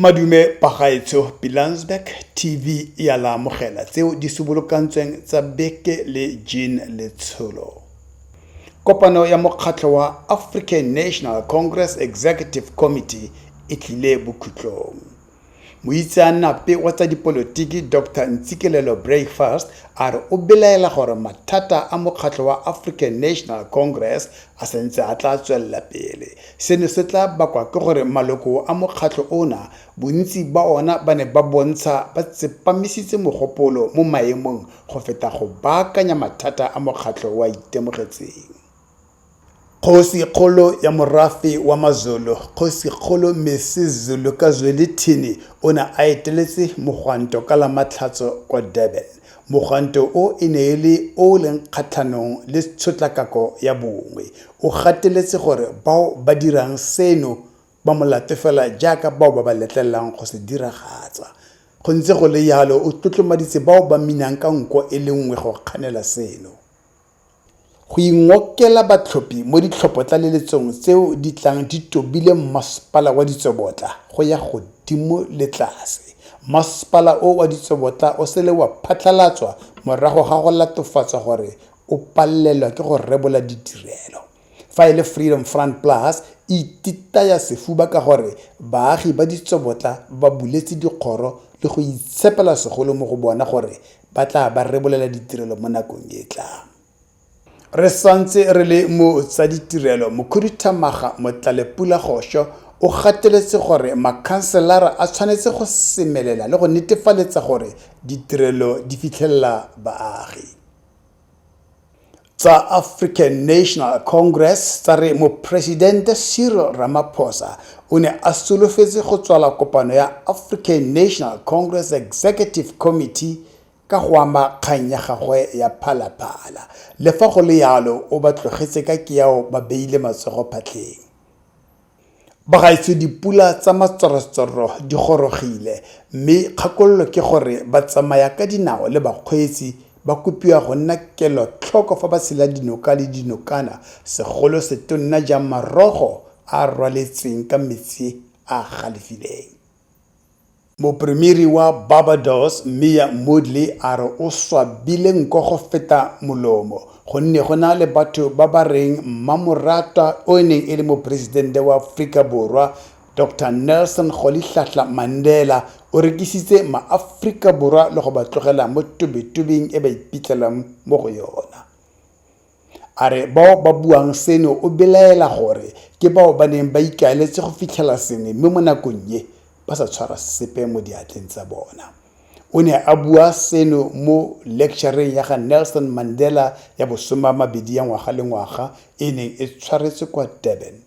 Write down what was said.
Madume pagaetso Pilansberg TV ya la amogela tseo di subolokantsweng tsa beke le Jean Letsholo. Kopano ya mokgatlho wa African National Congress Executive Committee e tlile bokhutlong. Moitseanape wa tsa dipolotiki Dr. Ntsikelelo Breakfast a re o belaela gore mathata a mokgatlho wa African National Congress a sentse a tla tswella pele. Seno se tla bakwa ke gore maloko a mokgatlho ona bontsi ba ona ba ne ba bontsha ba tsepamisitse mogopolo mo maemong go feta go baakanya mathata a mokgatlho wa itemogetseng. Kgosi-kgolo ya morafe wa maZulu, Kgosi-kgolo Mrs Zulu Kazwelithini o ne a eteletse mogwanto ka la matlhatso kwa Durban. Mogwanto o e ne e le o leng kgatlhanong le tshotlakako ya bongwe. O gateletse gore bao ba dirang seno ba mo latefela jaaka bao ba ba letlelang go se diragatsa. Go ntse go le yalo o tlotlomaditse bao ba minang ka nko e le nngwe go kganela seno. Go ingokela batlhophi mo ditlhopotlaleletong tseo di tlang di tobile masepala wa Ditsobotla go ya godimo le tlase. Masepala o wa Ditsobotla o sele wa phatlhalatswa morago ga go latofatsa gore o palelwa ke go rebola ditirelo. Fa ile Freedom Front Plus e titaya sefuba ka gore baagi ba Ditsobotla ba buletse dikgoro le go itshepela segolo mo go bona gore ba tla ba rebolela ditirelo mo nakong e tlang. Re santse re le mo tsa ditirelo Mokhuduthamaga Motlalepula Gosho o gateletse gore makhanselara a tshwanetse go semelela le go netefaletsa gore ditirelo di fitlhelela baagi. Tsa African National Congress tsa re Mopresidente Cyril Ramaphosa o ne a solofetse go tswala kopano ya African National Congress Executive Committee ka go ama kgang ya gagwe ya phalaphala. Le fa go le yalo o ba tlogetse ka kiao ba beile matsogo phatlheng. Bagaetso dipula tsa matsorotsoro di gorogile mme kgakololo ke gore ba tsamaya ka dinao le bakgweetsi ba kopiwa go nna kelotlhoko fa ba sela dinoka le dinokana segolo se tonna jang marogo a rwaletseng ka metsi a galefileng. Mopremiri wa Barbados Mia Mottley a re o swabile nko go feta molomo gonne go na le batho ba ba reng mmamoratwa o neng e le mopresidente wa Aforika Borwa Dr. Nelson Rolihlahla Mandela o rekisitse maAforika Borwa le go ba tlogela mo tobetobeng e ba iphitlhelang mo go yona. A re bao ba buang seno o belaela gore ke bao ba neng ba ikaeletse go fitlhela sengwe mme mo nakong ye ba sa tshwara sepe mo diatleng tsa bona. O ne a bua seno mo lectureng ya ga Nelson Mandela ya bosoma mabedi ya ngwaga le ngwaga e neng e tshwaretswe kwa Durban.